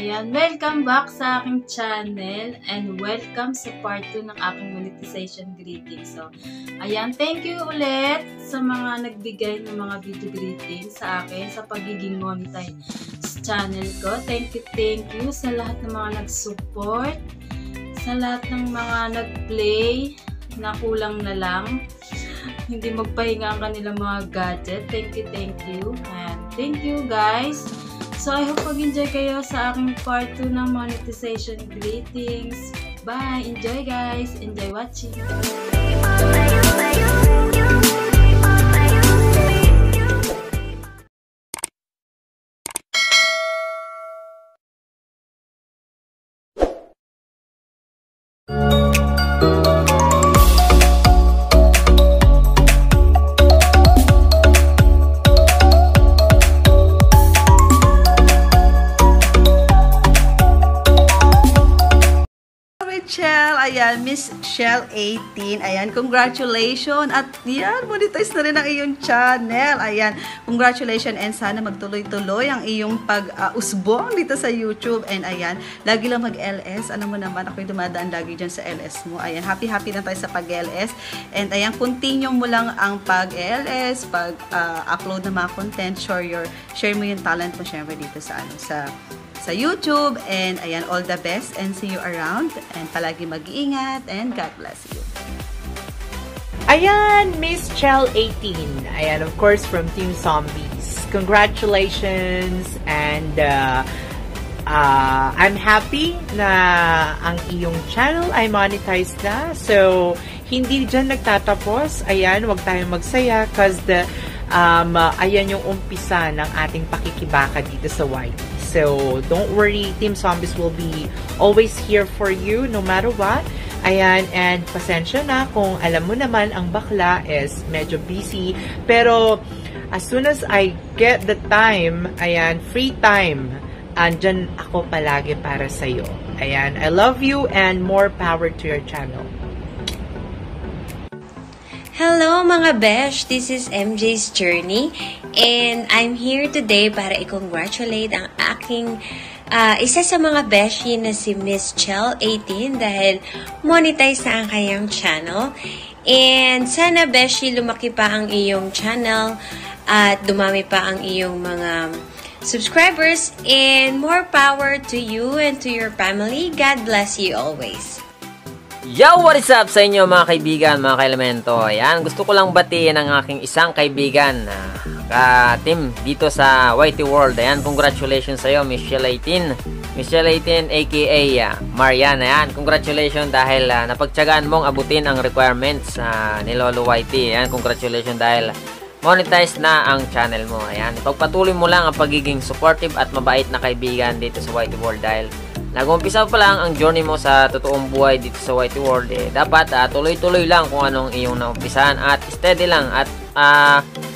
Ayan, welcome back sa aking channel and welcome sa part 2 ng aking monetization greetings. So, ayan, thank you ulit sa mga nagbigay ng mga video greetings sa akin sa pagiging monetize channel ko. Thank you sa lahat ng mga nag-support, sa lahat ng mga nag-play na kulang na lang. Hindi magpahinga ang kanilang mga gadget. Thank you. And thank you guys. So, I hope mag-enjoy kayo sa aking part 2 ng monetization greetings. Bye! Enjoy guys! Enjoy watching! Ayan, Miss Shell 18. Ayan, congratulations. At yan, monetize na rin ang iyong channel. Ayan, congratulations and sana magtuloy-tuloy ang iyong pag-usbong dito sa YouTube. And ayan, lagi lang mag-LS. Alam mo naman, ako'y dumadaan lagi dyan sa LS mo. Ayan, happy na tayo sa pag-LS. And ayan, continue mo lang ang pag-LS, pag-upload ng mga content, share mo yung talent mo syempre dito sa YouTube. And ayan, all the best and see you around and palagi mag-iingat and God bless you. Ayan, Miss Chell 18. Ayan, of course, from Team Zombies. Congratulations and I'm happy na ang iyong channel ay monetized na. So, hindi dyan nagtatapos. Ayan, huwag tayong magsaya because ayan yung umpisa ng ating pakikibaka dito sa YT. So, don't worry, Team Zombies will be always here for you no matter what. Ayan, and pasensya na kung alam mo naman ang bakla is medyo busy. Pero, as soon as I get the time, ayan, free time, andyan ako palagi para sa'yo. Ayan, I love you and more power to your channel. Hello mga besh, this is MJ's Journey and I'm here today para i-congratulate ang aking isa sa mga beshi na si Miss Chell 18 dahil monetize na ang kanyang channel. And sana beshi lumaki pa ang iyong channel at dumami pa ang iyong mga subscribers and more power to you and to your family. God bless you always. Yo! What is up sa inyo mga kaibigan, mga ka-elemento? Ayan, gusto ko lang batiin ang aking isang kaibigan ka-team dito sa YT World. Ayan, congratulations sa iyo, Miss Shell 18. Miss Shell 18 aka Marian. Ayan, congratulations dahil napagtyagaan mong abutin ang requirements ni Lolo YT. Ayan, congratulations dahil monetize na ang channel mo. Ayan, pagpatuloy mo lang ang pagiging supportive at mabait na kaibigan dito sa YT World dahil nag-umpisa pa lang ang journey mo sa totoong buhay dito sa YT World. Dapat tuloy-tuloy lang kung anong iyong naumpisahan at steady lang at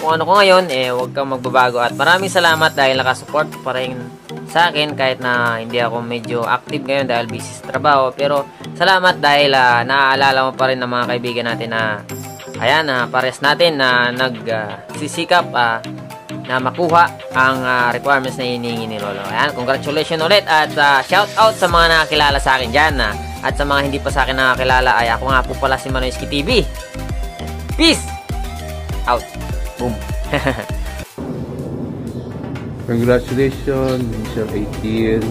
kung ano ko ngayon, huwag kang magbabago. At maraming salamat dahil nakasupport pa rin sa akin kahit na hindi ako medyo active ngayon dahil busy sa trabaho. Pero salamat dahil naaalala mo pa rin ng mga kaibigan natin na ayan, pares natin na nagsisikap na makuha ang requirements na hinihingi ni Lolo. Ayan, congratulations ulit at shout out sa mga nakakilala sa akin dyan. At sa mga hindi pa sa akin nakakilala ay ako nga po pala si Manoyski TV. Peace out. Boom. Congratulations, Michelle 18.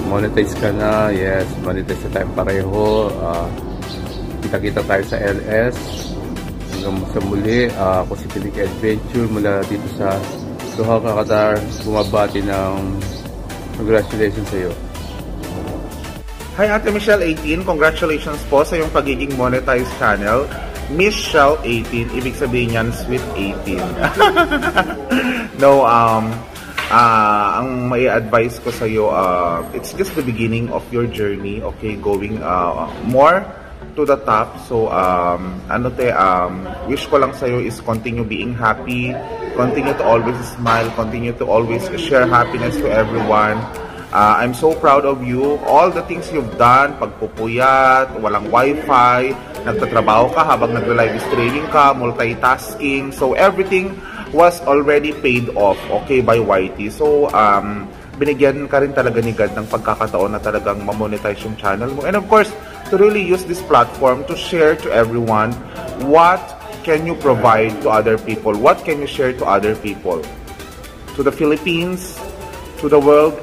Monetize ka na. Yes, monetize na tayo pareho. Kita-kita tayo sa LS. Hanggang sa muli, ako si Pilik Adventure mula dito sa Doha, Qatar. Bumabati ng congratulations sa iyo. Hi Ate Michelle 18, congratulations po sa iyong pagiging monetized channel. Miss Shell 18, ibig sabihin yan Sweet 18. No, ang may advice ko sa iyo, it's just the beginning of your journey, okay, going more to the top. So wish ko lang sa iyo is continue being happy, continue to always smile, continue to always share happiness to everyone. I'm so proud of you. All the things you've done, pagpupuyat, walang wifi, nagtatrabaho ka habang nagla-live streaming ka, multitasking. So everything was already paid off, okay, by YT. So binigyan ka rin talaga ni God ng pagkakataon na talagang ma-monetize yung channel mo. And of course, to really use this platform to share to everyone what can you provide to other people, what can you share to other people, to the Philippines, to the world,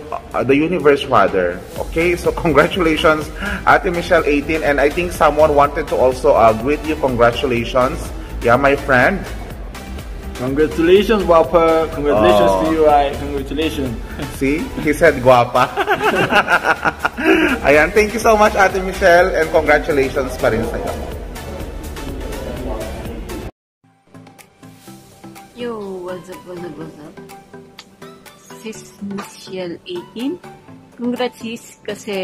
the universe rather. Okay, so congratulations, Ate Michelle 18, and I think someone wanted to also greet you. Congratulations, yeah, my friend. Congratulations, Guapa. Congratulations to you, right? Congratulations. See, he said Guapa. Ayan, thank you so much, Ate Michelle, and congratulations pa rin sa'yo. Yo, what's up? Sis Michelle 18. Congrats sis kasi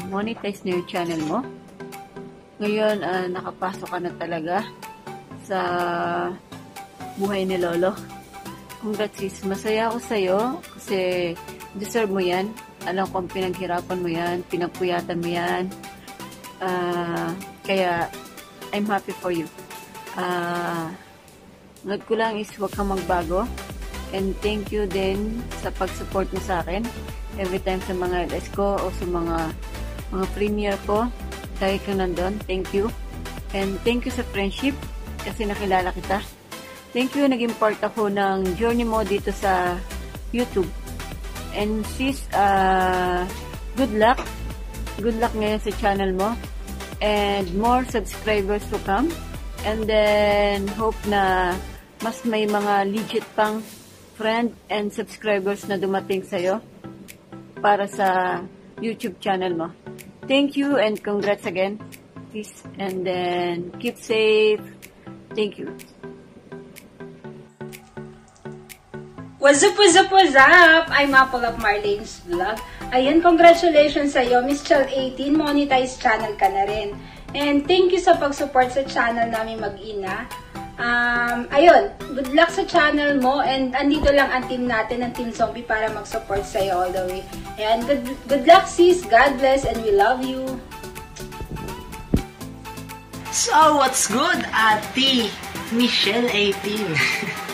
monetize na yung channel mo. Ngayon, nakapasok ka na talaga sa buhay ni Lolo. Congrats sis. Masaya ako sa'yo kasi deserve mo yan. Alam kong pinaghirapan mo yan, pinagpuyatan mo yan. Kaya, I'm happy for you. Nag ko lang is huwag kang magbago. And thank you din sa pag-support mo sa akin. Every time sa mga LS ko o sa mga premiere ko, lagi kang nandun. Thank you. And thank you sa friendship kasi nakilala kita. Thank you, naging part ako ng journey mo dito sa YouTube. And sis, good luck. Good luck ngayon sa channel mo. And more subscribers to come. And then, hope na mas may mga legit pang friend and subscribers na dumating sa'yo para sa YouTube channel mo. Thank you and congrats again. Peace. And then, keep safe. Thank you. What's up? I'm Apple of Marlene's Vlog. Ayan, congratulations sa'yo, Miss Chel 18. Monetize channel ka na rin. And thank you sa pag-support sa channel namin mag-ina. Ayun, good luck sa channel mo. And andito lang ang team natin, ang Team Zombie, para mag-support sa'yo all the way. Ayan, good luck sis. God bless and we love you. So, what's good, Ate Michelle 18?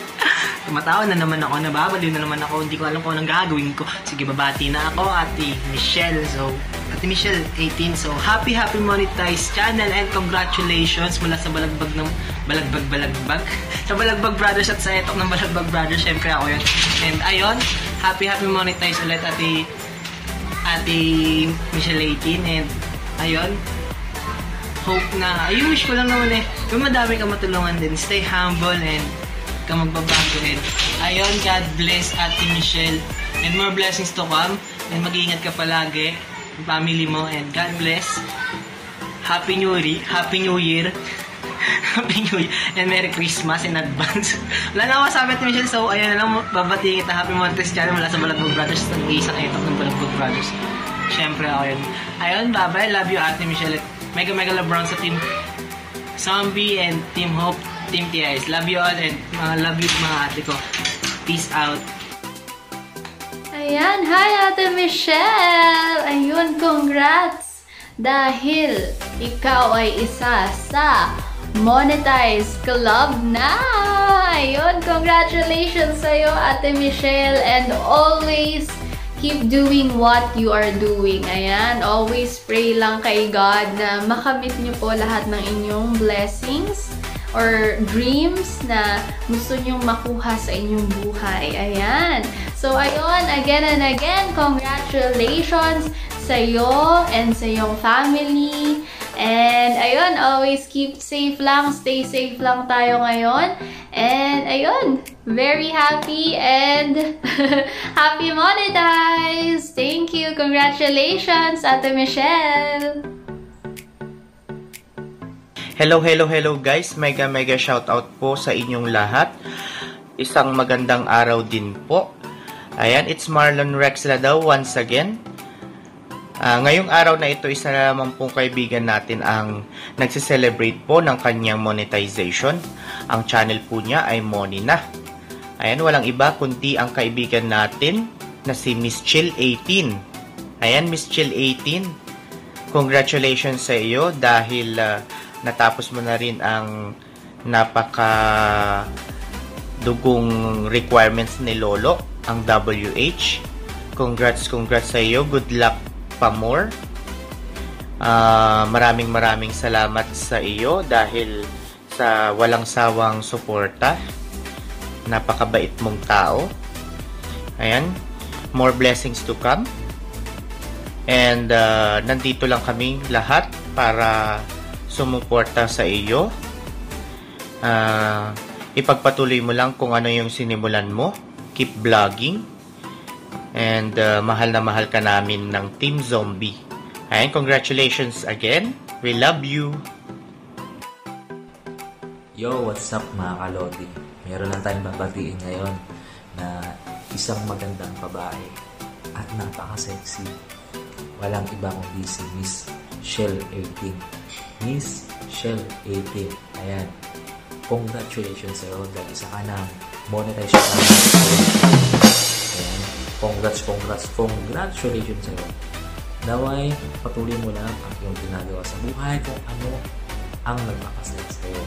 Tumatawa na naman ako, nababaliw na naman ako, hindi ko alam kung anong gagawin ko. Sige, babati na ako, Ate Michelle. So, Ate Michelle 18, so happy monetized channel and congratulations mula sa balagbag sa Balagbag Brothers at sa etok ng Balagbag Brothers, syempre ako yun. And ayun, happy monetized ulit, Ate Michelle 18, and ayun, hope na, I wish ko lang naman yung madami ka matulungan din, stay humble and ka magbabago din. Ayun, God bless Ate Michelle and more blessings to come, and mag-iingat ka palagi, yung family mo, and God bless. Happy New Year, Happy New Year, and Merry Christmas in advance. Wala na ako masabi, Ate Michelle, so ayun na lang, babatiin kita. Happy Montes channel mula sa Balagbag Brothers, nag-iisang etok ng Balagbag Brothers. Siyempre ako yun. Ayun, bye-bye, love you Ate Michelle. Mega love brown sa Team Zombie and Team Hope, Team TIS. Love you all and love you mga ate ko. Peace out. Ayan, hi Ate Michelle! Ayun, congrats! Dahil ikaw ay isa sa Monetize Club na! Ayun, congratulations sa'yo Ate Michelle, and always keep doing what you are doing. Ayan, always pray lang kay God na makamit niyo po lahat ng inyong blessings or dreams na gusto nyong makuha sa inyong buhay. Ayan. So, ayun, again and again, congratulations sa iyo and sa iyong family. And, ayun, always keep safe lang, stay safe lang tayo ngayon. And, ayun, very happy and happy monetize! Thank you! Congratulations, Ate Michelle! Hello guys! Mega shoutout po sa inyong lahat. Isang magandang araw din po. Ayan, it's Marlon Rexla daw once again. Ngayong araw na ito, isa na naman pong kaibigan natin ang nagsiselebrate po ng kanyang monetization. Ang channel po niya ay Moni na. Ayan, walang iba kundi ang kaibigan natin na si Miss Chill 18. Ayan, Miss Chill 18. Congratulations sa iyo dahil natapos mo na rin ang napaka dugong requirements ni Lolo, ang WH. Congrats sa iyo. Good luck pa more. Maraming salamat sa iyo dahil sa walang sawang suporta. Napakabait mong tao. Ayan. More blessings to come. And nandito lang kami lahat para sumuporta sa iyo. Ipagpatuloy mo lang kung ano yung sinimulan mo. Keep vlogging. And mahal na mahal ka namin ng Team Zombie. Ayan, congratulations again. We love you. Yo, what's up mga kalodi? Meron lang tayong babatiin ngayon na isang magandang babae at napaka-sexy. Walang iba kundi si Miss Shell 18. Miss Shell 18. Ayan. Congratulations sa'yo dahil isa ka ng monetize channel. Ayan. Congratulations sa'yo. Naway, patuloy mo lang ang iyong ginagawa sa buhay kung ano ang nagpapasaya sa'yo.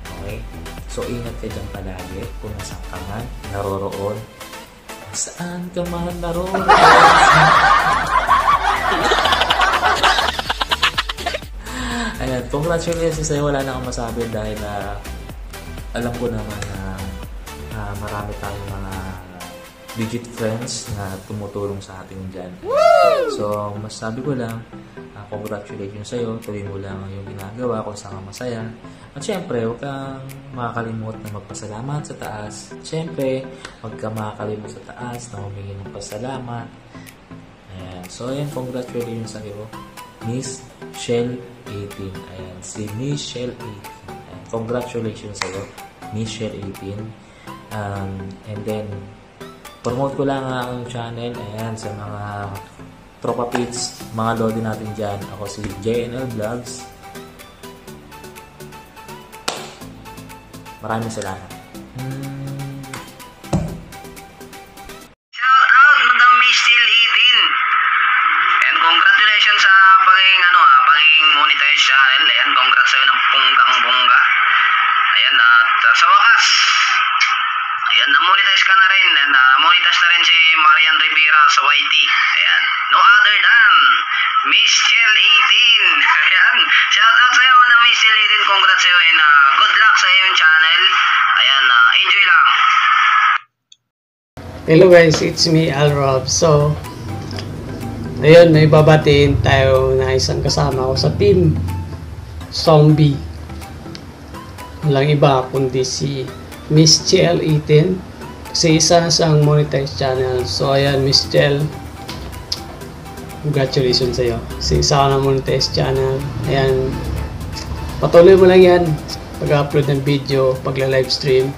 Okay? So, ingat ka dyan palagi kung nasaan ka man, naroroon. Saan ka man naroroon? Ayan, congratulations sa'yo. Wala na akong masabi dahil alam ko naman na marami tayong mga legit friends na tumutulong sa atin dyan. So, masabi ko lang, congratulations sa'yo. Tuloy mo lang yung ginagawa kung saan ka masaya. At syempre, huwag kang makakalimot na magpasalamat sa taas. Syempre, huwag kang makakalimot sa taas na humingi ng pasalamat. Ayan. So, ayan, congratulations sa'yo, Miss Shell 18. Ayan, si Miss Shell 18. Ayan, congratulations sa'yo, Miss Shell 18. And then, promote ko lang ang channel. Ayan, sa mga tropa pits, mga lodi natin dyan. Ako si JNL Vlogs. Maraming salamat. Shout out, Madam Miss Shell 18. And congratulations sa pagiging monetize channel. Ayan, congrats sa'yo ng punggang-pungga. Ayan, at sa wakas, ayan, na-monetize ka na rin. Na-monetize na rin si Marian Rivera sa YT. Ayan, no other than Miss Shell 18. Ayan, shout out sa'yo, Madam Miss Shell 18. Congrats sa'yo and good luck sa iyong channel. Ayan, enjoy lang. Hello guys, it's me, Alrob. So, ayun, may babatiin tayo na isang kasama ko sa Team Zombie. Walang iba kundi si Miss Shell 18. Kasi isa na siyang monetize channel. So, ayan, Miss Shell, congratulations sa'yo. Kasi isa ka na monetize channel. Ayan, patuloy mo lang yan. Pag-upload ng video, pagla-livestream,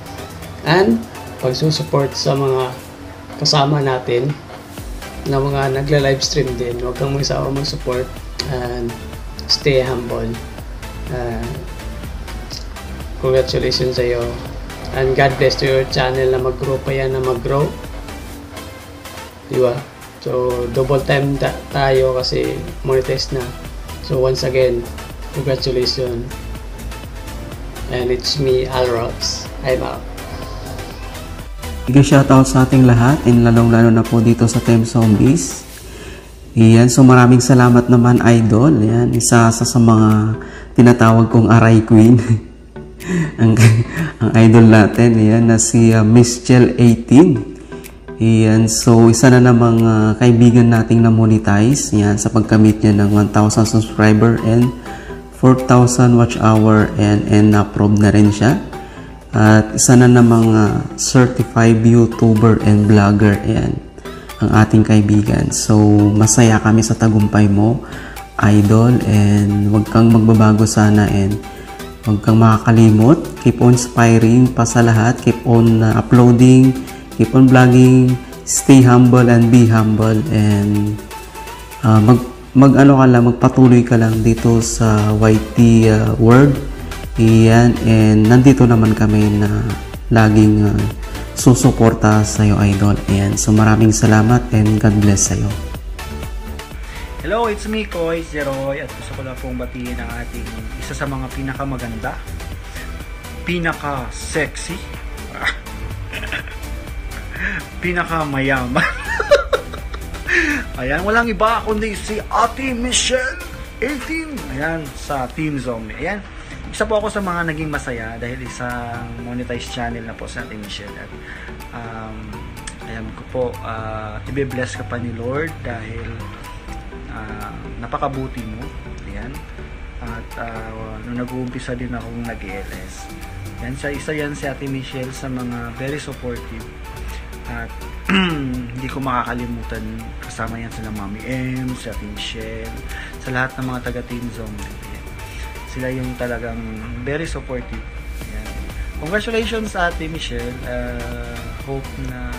and pagsusupport sa mga kasama natin na mga nagla-livestream din. Huwag kang mag-isawa mag-support and stay humble. Congratulations sa'yo. And God bless to your channel na mag-grow pa yan, na mag-grow. Diba? So, double time tayo kasi monetize na. So, once again, congratulations. And it's me, Alrox. I'm out. Shoutout sa ating lahat, and lalong-lalo na po dito sa Team Zombies. Iyan, so maraming salamat naman, Idol. Yan, isa sa mga tinatawag kong Aray Queen. ang idol natin, yan, na si Miss Shell 18. Iyan, so isa na namang kaibigan nating na-monetize, yan, sa pagkamit niya ng 1,000 subscriber and 4,000 watch hour, and na-approve na rin siya. At isa na namang certified YouTuber and vlogger, yan, ang ating kaibigan. So, masaya kami sa tagumpay mo, Idol, and wag kang magbabago sana, and wag kang makakalimot. Keep on inspiring pa sa lahat. Keep on uploading, keep on vlogging, stay humble and be humble, and magpatuloy ka lang dito sa YT world. Iyan, and nandito naman kami na laging susuporta sa'yo, idol. Ayan. So maraming salamat and God bless sa'yo. Hello, it's me, Koy Zeroy, at gusto ko lang pong batiin ang ating isa sa mga pinakamaganda, pinaka-sexy, pinaka-mayaman. Ayan, walang iba kundi si Ate Michelle 18. Ayan, sa Team Zombie. Ayan, isa po ako sa mga naging masaya dahil isang monetized channel na po sa Ate Michelle. At ayan ko po, i-bless ka pa ni Lord dahil napakabuti mo. Ayan. At nung nag-uumpisa din akong nag-ELS. Yan, isa yan si Ate Michelle sa mga very supportive. At hindi ko makakalimutan, kasama yan sila Mami M, si Ate Michelle, sa lahat ng mga taga-Team Zombie. Ayan. Sila yung talagang very supportive. Ayan. Congratulations sa Ate Michelle. Hope na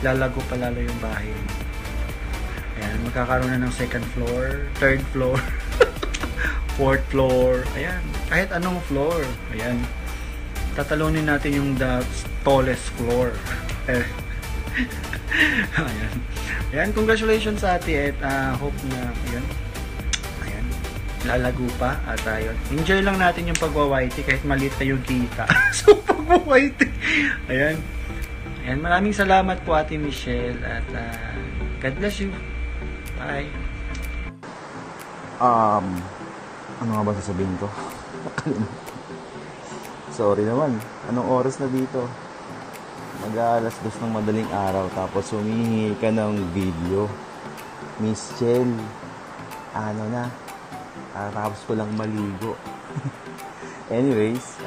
lalago pa lalo yung bahay. Ayan, magkakaroon na ng second floor, third floor, fourth floor, ayan, kahit anong floor, ayan, tatalunin natin yung the tallest floor. Ayan, ayan, congratulations sa ate at hope na, ayan, lalago pa at ayun, enjoy lang natin yung pagwa-YT kahit maliit na yung kita. So, pagwa-YT, ayan, ayan, maraming salamat po Ate Michelle at God bless you. Bye. Ano nga ba sasabihin ko? Sorry naman. Anong oras na dito? Mag-aalas 2 ng madaling araw tapos humihingi ka ng video. Miss Chel, ano na? Tapos ko lang maligo. Anyways,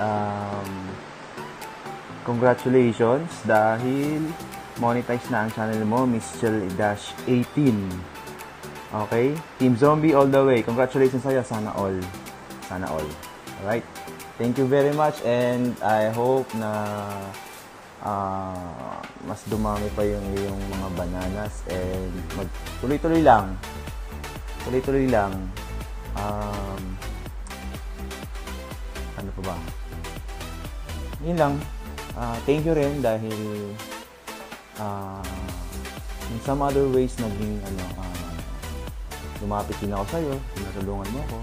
congratulations dahil monetize na ang channel mo, Miss Chel-18. Okay? Team Zombie all the way. Congratulations sa'yo. Sana all. Sana all. Alright? Thank you very much and I hope na mas dumami pa yung mga bananas and tuloy-tuloy lang. Tuloy-tuloy lang. Ano pa ba? Yun lang. Thank you rin dahil in some other ways naging lumapit din ako sa'yo, tinatulungan mo ako,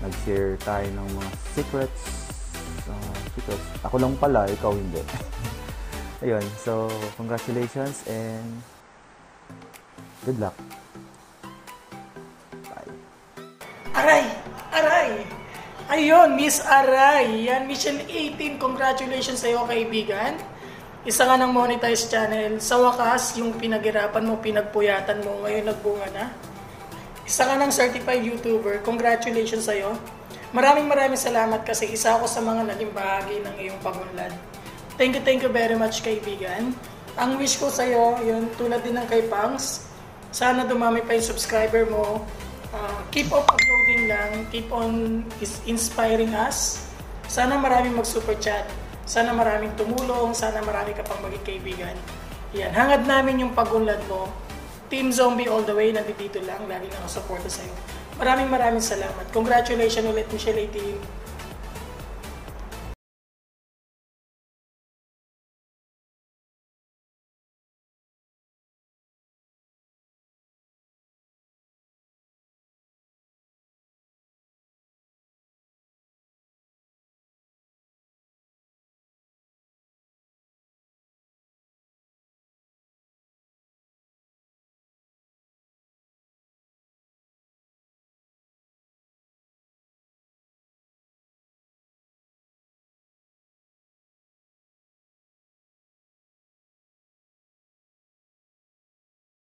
nag-share tayo ng mga secrets. Ako lang pala, ikaw hindi. Ayun, so congratulations and good luck. Bye. Aray! Aray! Ayun, Miss Aray. Yan, Michelle 18, congratulations sa'yo kaibigan. Isa ka ng monetized channel. Sa wakas, yung pinaghirapan mo, pinagpuyatan mo, ngayon nagbunga na. Isa ka ng certified YouTuber. Congratulations sa'yo. Maraming salamat kasi isa ako sa mga naging bahagi ng iyong pagunlad. Thank you very much kaibigan. Ang wish ko sa'yo, yun, tulad din ng kay Pangs, sana dumami pa yung subscriber mo. Keep on uploading lang. Keep on inspiring us. Sana maraming mag-super chat. Sana maraming tumulong. Sana marami ka pang maging kaibigan. Yan, hangad namin yung pagunlad mo. Team Zombie all the way, nandito lang, lagi nakasuporta sa'yo. Maraming salamat. Congratulations ulit, Michelle 18.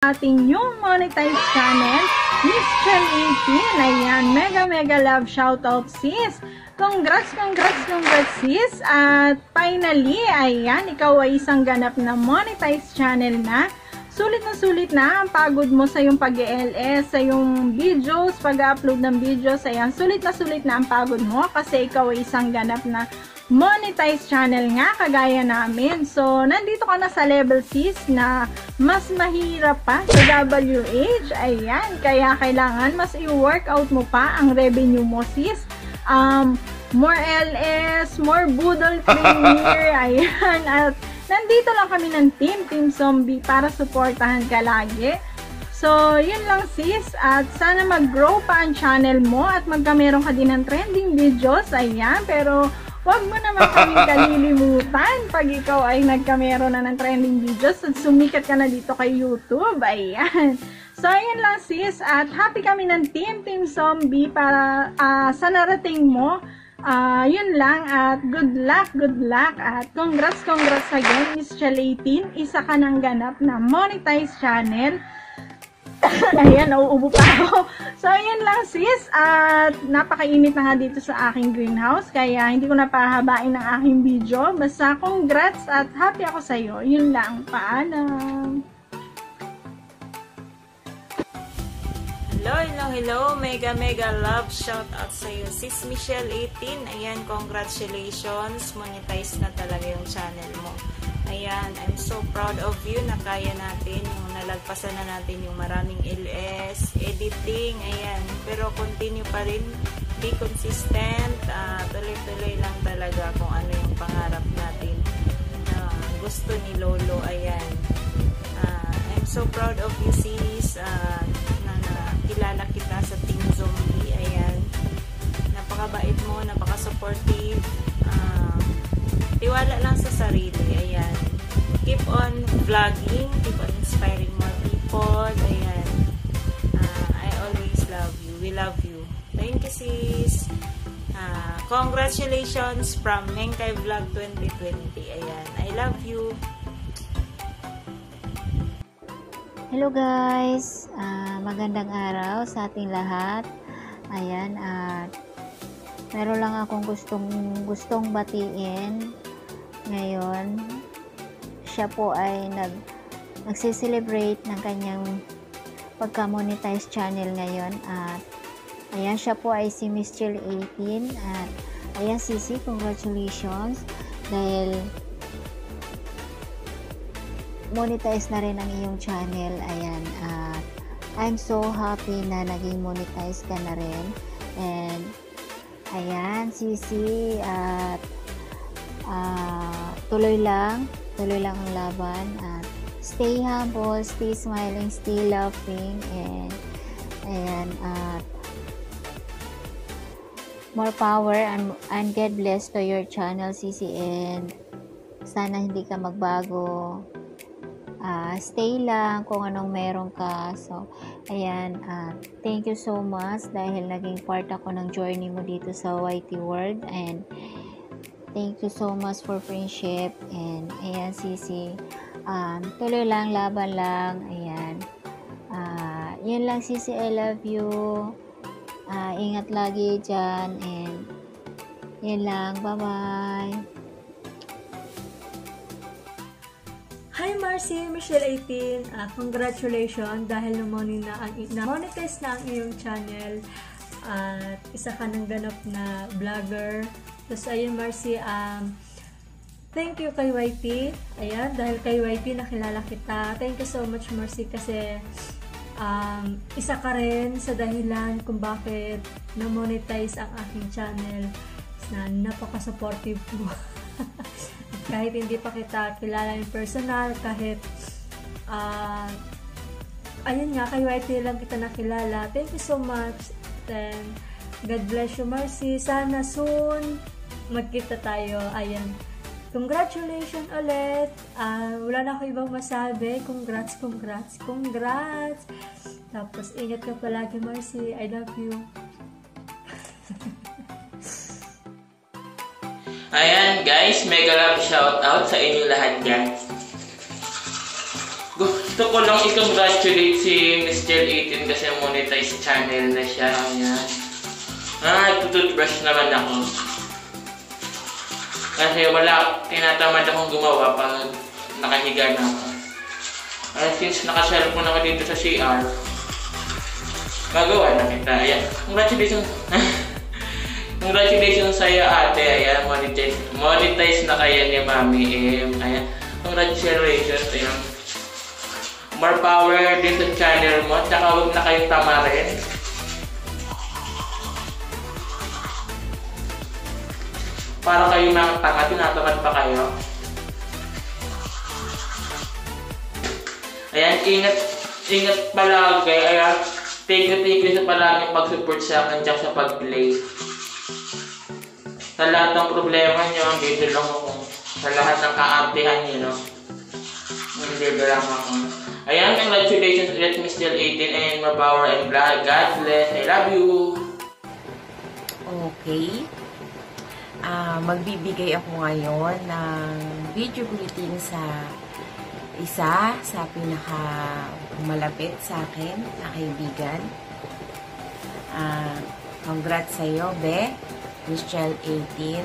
Ating new monetized channel, Miss Chel 18. Ayan, mega love shoutout sis. Congrats sis. At finally, ayan, ikaw ay isang ganap na monetized channel na. Sulit na ang pagod mo sa yung pag-ELS, sa yung videos, pag-upload ng videos. Ayan, sulit na ang pagod mo kasi ikaw ay isang ganap na monetized channel nga, kagaya namin. So, nandito ka na sa level 6 na mas mahirap pa sa WH. Ayan, kaya kailangan mas i-workout mo pa ang revenue mo, sis. More LS, more Boodle Premier. Ayan, at nandito lang kami ng Team Zombie para supportahan ka lagi. So, yun lang sis, at sana mag-grow pa ang channel mo at magkameron ka din ng trending videos, ayan, pero wag mo naman kaming kalilimutan pag ikaw ay nagkameron na ng trending videos at sumikat ka na dito kay YouTube, ayan. So, ayan lang sis, at happy kami ng Team Zombie para sa narating mo. Yun lang, at good luck, at congrats again, Miss Chel 18, isa ka ng ganap na monetized channel. Ayan, nauubo pa ako. So, ayan lang sis, at napakainit na nga dito sa aking greenhouse, kaya hindi ko na pahabain ang aking video. Basta congrats at happy ako sa'yo. Yun lang, paalam. Hello, mega love shout out sa iyo, sis Michelle 18. Ayan, congratulations, monetize na talaga yung channel mo. Ayan, I'm so proud of you na kaya natin yung nalagpasan na natin yung maraming LS, editing, ayan. Pero continue pa rin, be consistent, tuloy-tuloy lang talaga kung ano yung pangarap natin. Gusto ni Lolo, ayan. I'm so proud of you sis, kilala kita sa Team Zombie, ayan. Napakabait mo, napaka-supportive, tiwala lang sa sarili, ayan. Keep on vlogging, keep on inspiring more people, ayan. I always love you, we love you. Thank you sis. Congratulations from Mengkay Vlog 2020, ayan. I love you. Hello guys, magandang araw sa ating lahat. Ayan, at meron lang akong gustong batiin ngayon. Siya po ay nagse-celebrate ng kanyang pagka-monetize channel ngayon, at ayan, siya po ay si Miss Chel 18, at ayan Sisi, congratulations dahil monetize na rin ang iyong channel. Ayan, I'm so happy na naging monetize ka na rin. And ayan Sisi, at tuloy lang ang laban, at stay humble, stay smiling, stay laughing, and ayan, at more power and God bless to your channel Sisi, and sana hindi ka magbago. Stay lang kung anong meron ka. So, ayan, thank you so much dahil naging part ako ng journey mo dito sa YT World, and thank you so much for friendship. And ayan Sisi, tuloy lang, laban lang, ayan. Yun lang Sisi, I love you. Ingat lagi dyan, and yun lang, bye bye. Hi Marcy, Michelle 18, congratulations dahil na-monetize na ang iyong channel at isa ka ng ganap na vlogger. Tapos ayun Marcy, thank you kay YT, ayan, dahil kay YT nakilala kita. Thank you so much Marcy, kasi isa ka rin sa dahilan kung bakit na-monetize ang aking channel, na napaka-supportive mo. Kahit hindi pa kita kilala in personal, kahit ayun nga, kay YT lang kita nakilala. Thank you so much. Then, God bless you Marcy. Sana soon magkita tayo. Ayan. Congratulations ulit. Wala na ako ibang masabi. Congrats. Tapos, ingat ka palagi Marcy. I love you. Ayan guys, mega love shout out sa inyo lahat guys. Gusto ko lang i-congratulate si Miss Chel 18 kasi monetize channel na siya. Ayan. Tututbrush naman ako. Kasi tinatamad akong gumawa pag nakahiga na ako. Since naka-cellphone ako dito sa CR, magawa na kita. Ayan, congratulations. Congratulations sa iyo ate, ayan, monetize na kayo ni Mami M. Ayan, congratulations, ayan. More power din sa channel mo, tsaka huwag na kayong tamarin. Para kayo mga tanga, tinatamad pa kayo. Ayan, ingat palagi. Ayan, thank you sa palagi pag-support sa akin tsaka sa pag-play. Sa lahat ng problema nyo, dito lang ako. Sa lahat ng kaartihan nyo, no? Hindi lang ako. Ayan, congratulations ulit, Miss Jill 18, and ma-power and God bless. I love you. Okay. Magbibigay ako ngayon ng video greeting sa isa sa pinaka-malapit sa akin na kaibigan. Congrats sa'yo, Be. Miss Jill 18.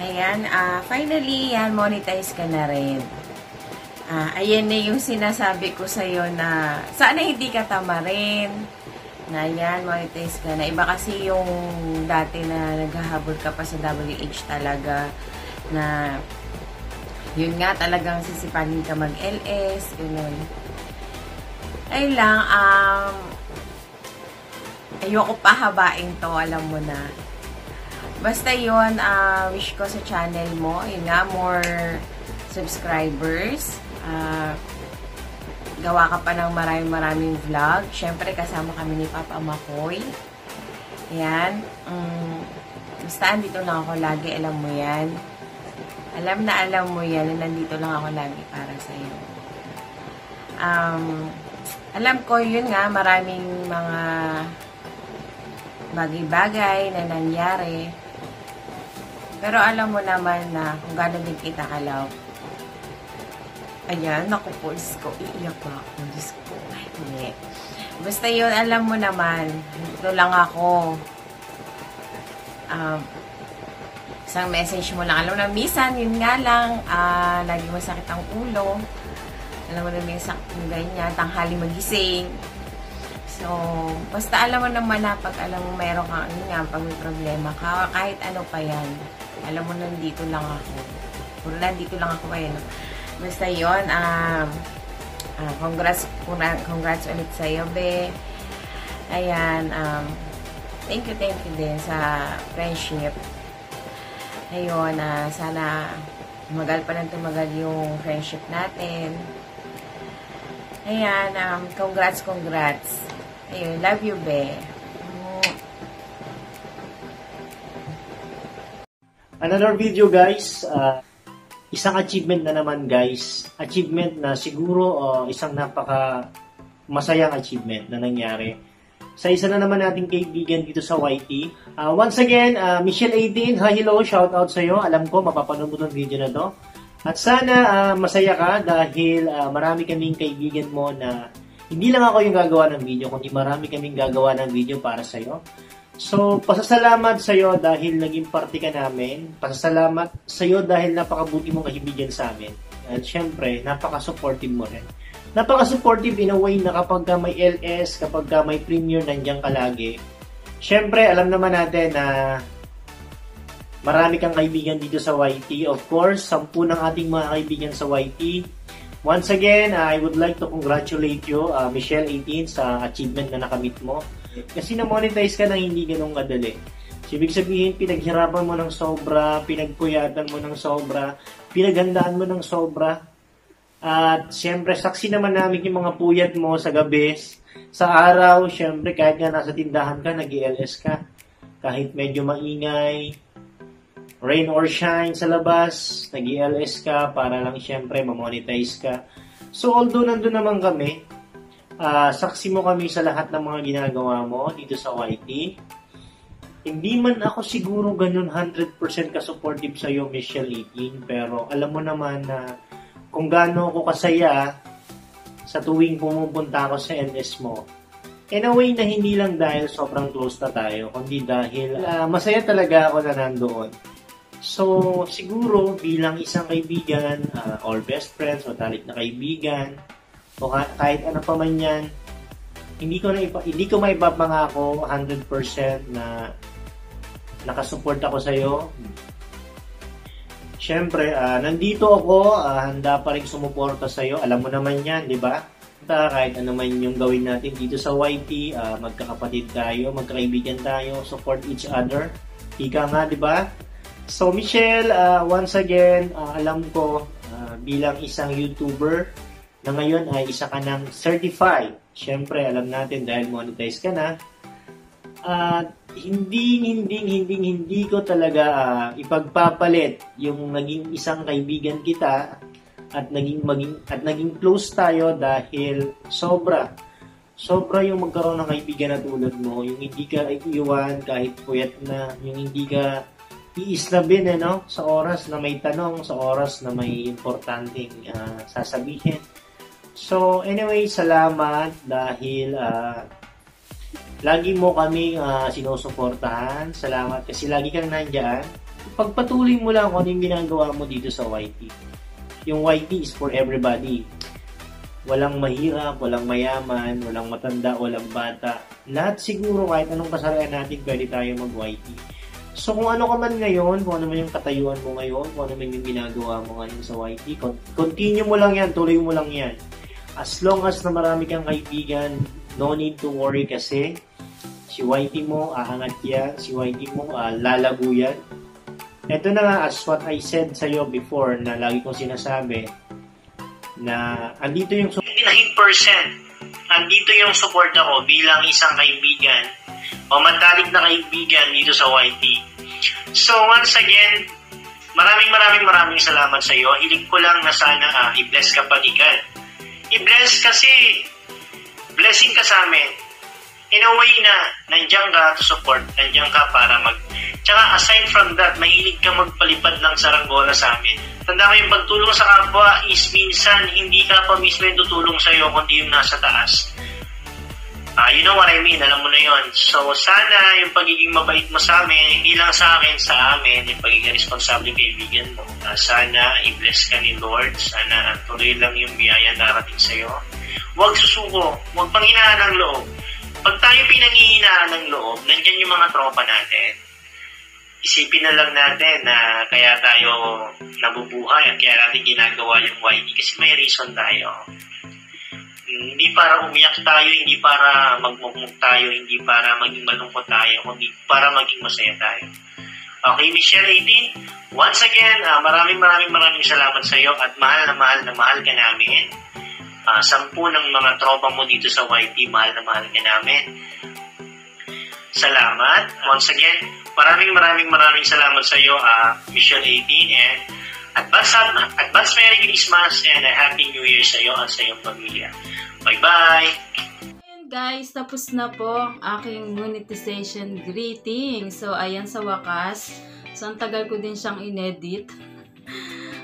Ayan, finally, yan, monetize ka na rin. Ayan na yung sinasabi ko sa'yo na sana hindi ka tamarin. Na yan, monetize ka na. Iba kasi yung dati na naghahabol ka pa sa WH talaga na yun nga talagang sisipanin ka mag-LS, ganun. Ay lang, ayoko pahabain to, alam mo na. Basta yun, wish ko sa channel mo, yun nga, more subscribers. Gawa ka pa ng maraming vlog. Siyempre, kasama kami ni Papa Makoy. Ayan. Basta, andito lang ako lagi. Alam mo yan. Alam mo yan. Nandito lang ako lagi para sa'yo. Alam ko, yun nga, maraming mga bagay-bagay na nangyari. Pero alam mo naman na kung gano'n din kita ka-love. Ayan, naku po, Diyos ko, iiyak na ako, Diyos ko. Hindi. Basta yun, alam mo naman, dito lang ako. Isang message mo lang. Alam mo na, minsan, yun nga lang, lagi masakit ang ulo. Alam mo na, minsan, ganyan, tanghali magising. So, basta alam mo naman na, pag alam mo meron kang, yun nga, pag may problema ka, kahit ano pa yan, alam mo, nandito lang ako. Puro nandito lang ako kayo, no? Basta yun, congrats ulit sa'yo, Be. Ayan, thank you din sa friendship. Ayun, sana tumagal pa ng tumagal yung friendship natin. Ayan, congrats. Ayun, love you, Be. Another video, guys. Isang achievement na naman, guys. Achievement na siguro isang napaka masayang achievement na nangyari sa isa na naman nating kaibigan dito sa YT. Once again, Michelle 18, hello, shout out sa'yo. Alam ko, mapapanood mo itong video na to. At sana masaya ka dahil marami kaming kaibigan mo na hindi lang ako yung gagawa ng video, kundi marami kaming gagawa ng video para sa'yo. So, pasasalamat sa'yo dahil naging parte ka namin. Pasasalamat sa'yo dahil napakabuti mong kaibigan sa amin. At syempre, napaka-supportive mo rin. Napaka-supportive in a way na kapag ka may LS, kapag ka may premiere, nandiyan ka lagi. Syempre, alam naman natin na marami kang kaibigan dito sa YT. Of course, 10 ng ating mga kaibigan sa YT. Once again, I would like to congratulate you, Michelle 18, sa achievement na nakamit mo. Kasi na-monetize ka na hindi ganun kadali. Ibig sabihin, pinaghirapan mo ng sobra, pinagpuyatan mo ng sobra, pinaghandaan mo ng sobra. At siyempre, saksi naman namin yung mga puyat mo sa gabi, sa araw. Siyempre, kahit nga nasa tindahan ka, nag-LS ka. Kahit medyo maingay, rain or shine sa labas, nag-LS ka para lang siyempre ma-monetize ka. So, although nandun naman kami, saksi mo kami sa lahat ng mga ginagawa mo dito sa YT. Hindi man ako siguro ganun 100% ka-supportive sa'yo, Michelle 18, pero alam mo naman na kung gaano ako kasaya sa tuwing pumupunta ako sa LS mo. In a way na hindi lang dahil sobrang close na tayo, kundi dahil masaya talaga ako na nandoon. So, siguro bilang isang kaibigan, or best friends, o talik na kaibigan, o kahit ano pa man yan, hindi ko maipapangako 100% na nakasupport ako sa'yo. Siyempre, nandito ako, handa pa rin sumuporta sa'yo. Alam mo naman yan, di ba? Kahit ano man yung gawin natin dito sa YT, magkakapatid tayo, magkakaibigan tayo, support each other. Ika nga, di ba? So, Michelle, once again, alam ko, bilang isang YouTuber, na ngayon ay isa ka ng certified. Siyempre, alam natin dahil monetize ka na. At hindi ko talaga ipagpapalit yung naging isang kaibigan kita at naging close tayo dahil sobra yung magkaroon ng kaibigan na tulad mo, yung hindi ka iiwan kahit puyat na, yung hindi ka iislabin sa oras na may tanong, sa oras na may importanteng sasabihin. So anyway, salamat dahil lagi mo kami sinusuportahan. Salamat kasi lagi kang nandyan. Pagpatuloy mo lang kung ano yung ginagawa mo dito sa YT. Yung YT is for everybody. Walang mahirap, walang mayaman, walang matanda, walang bata. Lahat siguro kahit anong kasarian natin pwede tayo mag-YT. So kung ano ka man ngayon, kung ano man yung katayuan mo ngayon, kung ano man yung ginagawa mo ngayon sa YT, continue mo lang yan, tuloy mo lang yan. As long as na marami kang kaibigan, no need to worry kasi si YT mo, aangat yan. Si YT mo, lalago yan. Ito na nga, as what I said sa'yo before, na lagi kong sinasabi, na andito yung 99%, andito yung support ako bilang isang kaibigan o matalik na kaibigan dito sa YT. So once again, maraming salamat sa iyo. Hiling ko lang na sana i-bless ka palikan. I-bless kasi blessing ka sa amin. In a way na nandiyan ka to support, nandiyan ka para tsaka aside from that, mahilig ka magpalipad ng saranggola sa amin. Tanda mo yung pagtulong sa kapwa is minsan hindi ka pa mismo yung tutulong sa'yo kundi yung nasa taas. You know what I mean, alam mo na yon. So sana yung pagiging mabait mo sa amin, hindi lang sa akin, sa amin, yung pagiging responsable kaibigan mo. Sana i-bless ka ni Lord, sana tuloy lang yung biyaya darating sa'yo. Huwag susuko, huwag panghinaan ng loob. Pag tayo pinanghihinaan ng loob, nandyan yung mga tropa natin. Isipin na lang natin na kaya tayo nabubuhay at kaya natin ginagawa yung YT kasi may reason tayo. Hindi para umiyak tayo, hindi para magmumuk tayo, hindi para maging malungkot tayo, kundi para maging masaya tayo. Okay, Michelle 18, once again, maraming salamat sa iyo at mahal na mahal ka namin. 10 ng mga tropa mo dito sa YT, mahal ka namin. Salamat. Once again, maraming salamat sa iyo, Michelle 18, and advance Merry Christmas and a Happy New Year sa iyo at sa iyong pamilya. Bye-bye! Ayan guys, tapos na po ang aking monetization greeting. So, ayan sa wakas. So, ang tagal ko din siyang inedit.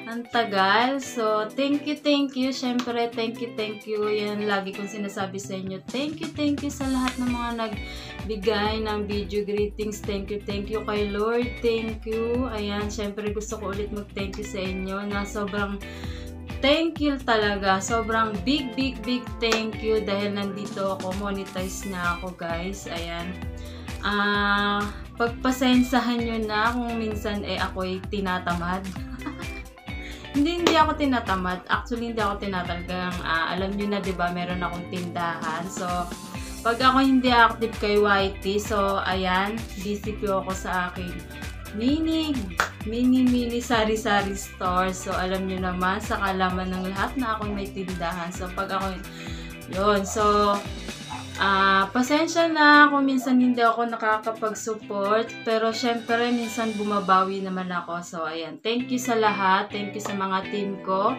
Ang tagal. So, thank you. Siyempre, thank you. Yan, lagi kong sinasabi sa inyo. Thank you sa lahat ng mga nagbigay ng video greetings. Thank you kay Lord. Thank you. Ayan, siyempre gusto ko ulit mag-thank you sa inyo na sobrang thank you talaga. Sobrang big thank you dahil nandito ako. Monetize na ako guys. Ayan. Pagpasensahan nyo na kung minsan ako'y tinatamad. Hindi ako tinatamad. Actually, hindi ako tinatalagang, alam nyo na, diba, meron akong tindahan. So, pag ako hindi active kay YT, so, ayan, busy po ako sa aking mini sari-sari store. So, alam nyo naman, sa kalaman ng lahat na ako may tindahan. So, pag ako, yun. So, pasensya na kung minsan hindi ako nakakapag-support, pero syempre minsan bumabawi naman ako. So ayan, thank you sa lahat, thank you sa mga team ko,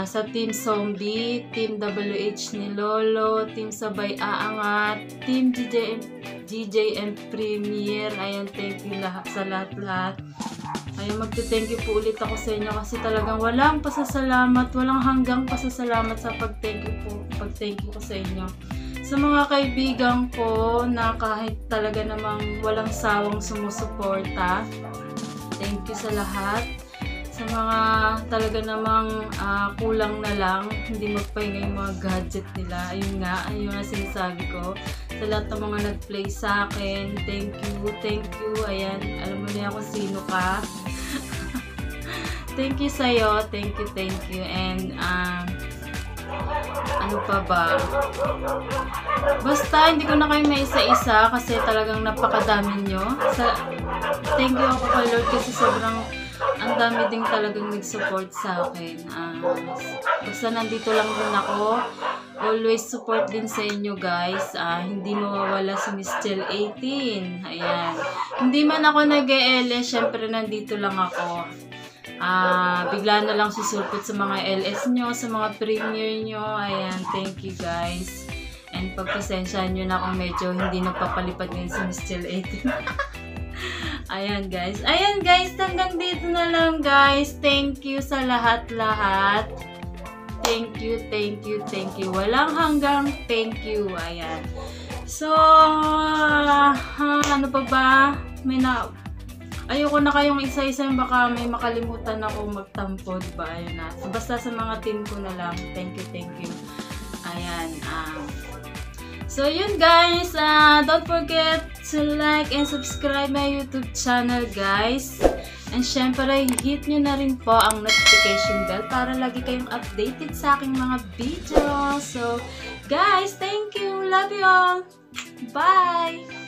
sa Team Zombie, Team WH ni Lolo, Team Sabay Aangat, Team GJM Premier. Ayan, thank you sa lahat. Ayan, magte-thank you po ulit ako sa inyo kasi talagang walang pasasalamat, walang hanggang pasasalamat sa pag-thank you ko sa inyo. Sa mga kaibigan ko na kahit talaga namang walang sawang sumusuporta, thank you sa lahat. Sa mga talaga namang kulang na lang, hindi magpahinga yung mga gadget nila, ayun nga sinasabi ko. Sa lahat ng mga nag-play sa akin, thank you. Ayan, alam mo na kung sino ka. Thank you sa'yo, thank you. And, ano pa ba? Basta, hindi ko na kayo may isa-isa kasi talagang napakadami nyo. Thank you ako kay Lord kasi sobrang ang dami din talagang nag-support sa akin. Basta nandito lang din ako. Always support din sa inyo guys. Hindi mawawala si Miss Chel 18. Ayan. Hindi man ako nag-LS, syempre nandito lang ako. Bigla na lang susulpot sa mga LS nyo, sa mga premiere nyo. Ayan, thank you guys. And pagpasensyahan nyo na kung medyo hindi nagpapalipad ngayon si Miss Chel 18. Ayan guys. Ayan guys, hanggang dito na lang guys. Thank you sa lahat-lahat. Thank you, thank you, thank you. Walang hanggang thank you. Ayan. So, ano pa ba? Ayoko na kayong isa-isa, baka may makalimutan ako magtampo, diba? Ayun na. So, basta sa mga team ko na lang. Thank you, thank you. Ayan. So, yun guys. Don't forget to like and subscribe my YouTube channel, guys. And syempre, hit nyo na rin po ang notification bell para lagi kayong updated sa aking mga videos. So, guys, thank you. Love you all. Bye!